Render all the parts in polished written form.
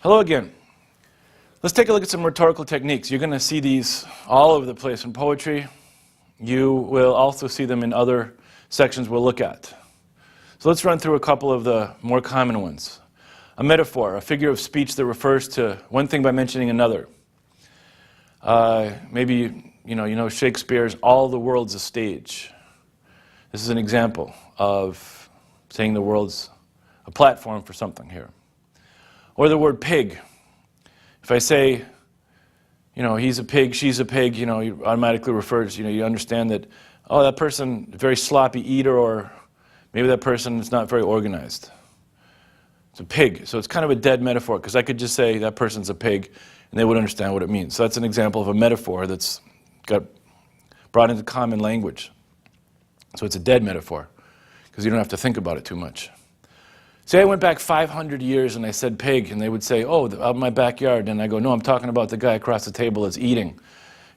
Hello again. Let's take a look at some rhetorical techniques. You're going to see these all over the place in poetry. You will also see them in other sections we'll look at. So let's run through a couple of the more common ones. A metaphor, a figure of speech that refers to one thing by mentioning another. Maybe you know Shakespeare's "All the world's a stage." This is an example of saying the world's a platform for something here. Or the word pig. If I say, he's a pig, she's a pig, you automatically refers, you understand that, oh, that person, very sloppy eater, or maybe that person is not very organized. It's a pig. So it's kind of a dead metaphor, because I could just say that person's a pig, and they would understand what it means. So that's an example of a metaphor that's got brought into common language. So it's a dead metaphor, because you don't have to think about it too much. Say I went back 500 years and I said pig, and they would say, oh, out in my backyard. And I go, no, I'm talking about the guy across the table that's eating.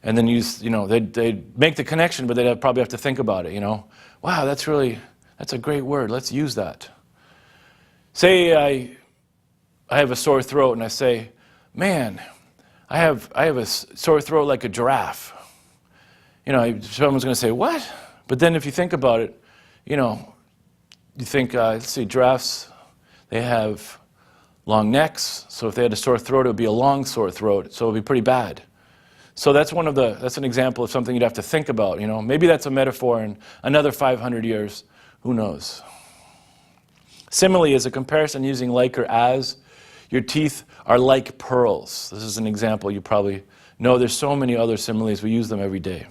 And then they'd make the connection, but they'd probably have to think about it, Wow, that's a great word. Let's use that. Say I have a sore throat and I say, man, I have a sore throat like a giraffe. Someone's going to say, what? But then if you think about it, you think, let's see, giraffes, they have long necks, so if they had a sore throat, it would be a long sore throat, so it would be pretty bad. So that's an example of something you'd have to think about, Maybe that's a metaphor in another 500 years, who knows. Simile is a comparison using like or as. Your teeth are like pearls. This is an example you probably know. There's so many other similes, we use them every day.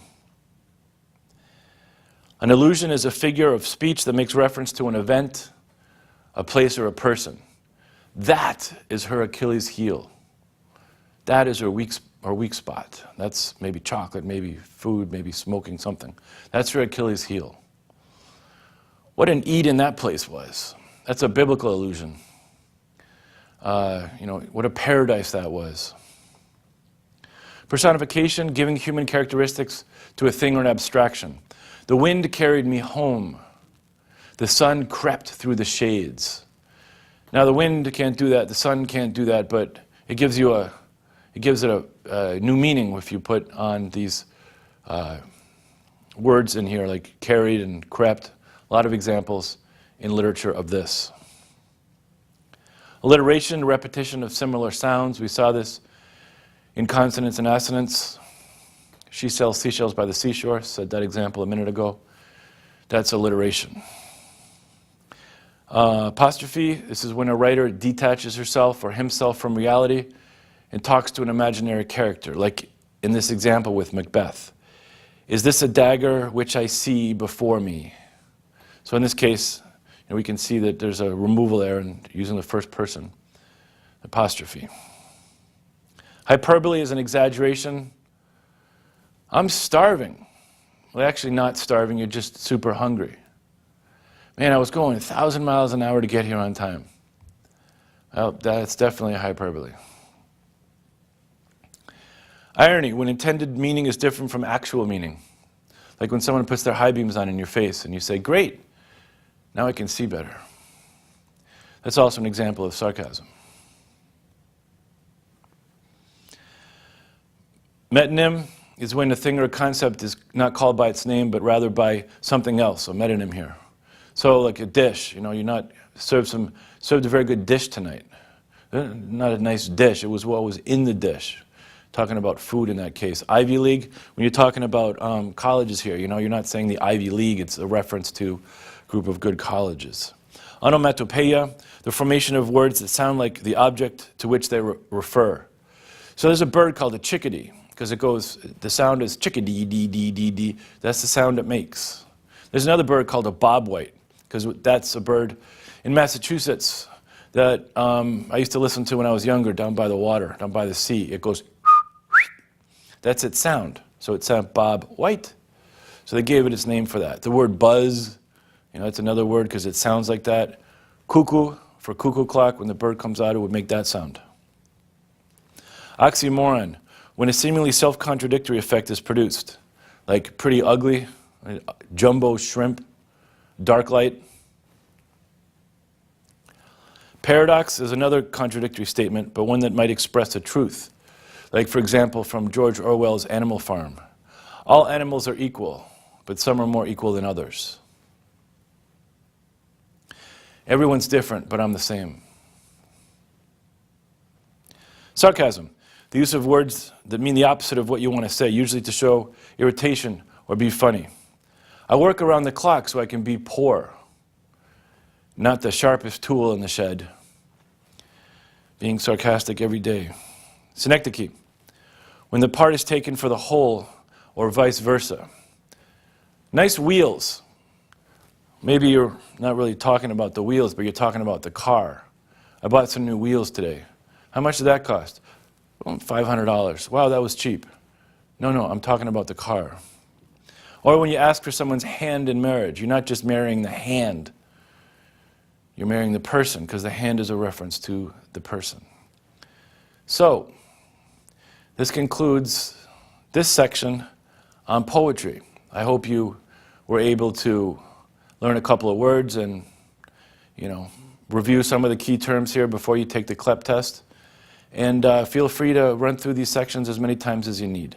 An allusion is a figure of speech that makes reference to an event, a place, or a person. That is her Achilles heel. That is her weak spot. That's maybe chocolate, maybe food, maybe smoking something. That's her Achilles heel. What an Eden that place was. That's a biblical allusion. What a paradise that was. Personification, giving human characteristics to a thing or an abstraction. The wind carried me home. The sun crept through the shades. Now the wind can't do that, the sun can't do that, but it gives it a new meaning if you put on these words in here, like carried and crept. A lot of examples in literature of this. Alliteration, repetition of similar sounds. We saw this in consonants and assonants. She sells seashells by the seashore, said that example a minute ago. That's alliteration. Apostrophe, this is when a writer detaches herself or himself from reality and talks to an imaginary character, like in this example with Macbeth. Is this a dagger which I see before me? So in this case, we can see that there's a removal there and using the first person apostrophe. Hyperbole is an exaggeration. I'm starving. Well, actually not starving, you're just super hungry. Man, I was going 1,000 miles an hour to get here on time. Well, that's definitely a hyperbole. Irony, when intended meaning is different from actual meaning. Like when someone puts their high beams on in your face and you say, great, now I can see better. That's also an example of sarcasm. Metonym is when a thing or a concept is not called by its name, but rather by something else, a metonym here. So like a dish, you're not served a very good dish tonight. Not a nice dish, it was what was in the dish. Talking about food in that case. Ivy League, when you're talking about colleges here, you're not saying the Ivy League, it's a reference to a group of good colleges. Onomatopoeia, the formation of words that sound like the object to which they refer. So there's a bird called a chickadee, because the sound is chickadee-dee-dee-dee-dee. That's the sound it makes. There's another bird called a bobwhite, because that's a bird in Massachusetts that I used to listen to when I was younger, down by the water, down by the sea. It goes, that's its sound. So it sounds Bob White. So they gave it its name for that. The word buzz, that's another word because it sounds like that. Cuckoo, for cuckoo clock, when the bird comes out, it would make that sound. Oxymoron, when a seemingly self-contradictory effect is produced, like pretty ugly, jumbo shrimp, dark light. Paradox is another contradictory statement, but one that might express a truth. Like, for example, from George Orwell's Animal Farm. All animals are equal, but some are more equal than others. Everyone's different, but I'm the same. Sarcasm, the use of words that mean the opposite of what you want to say, usually to show irritation or be funny. I work around the clock so I can be poor, not the sharpest tool in the shed. Being sarcastic every day. Synecdoche, when the part is taken for the whole, or vice versa. Nice wheels. Maybe you're not really talking about the wheels, but you're talking about the car. I bought some new wheels today. How much did that cost? Oh, $500. Wow, that was cheap. No, I'm talking about the car. Or when you ask for someone's hand in marriage, you're not just marrying the hand. You're marrying the person, because the hand is a reference to the person. So, this concludes this section on poetry. I hope you were able to learn a couple of words and, review some of the key terms here before you take the CLEP test. And feel free to run through these sections as many times as you need.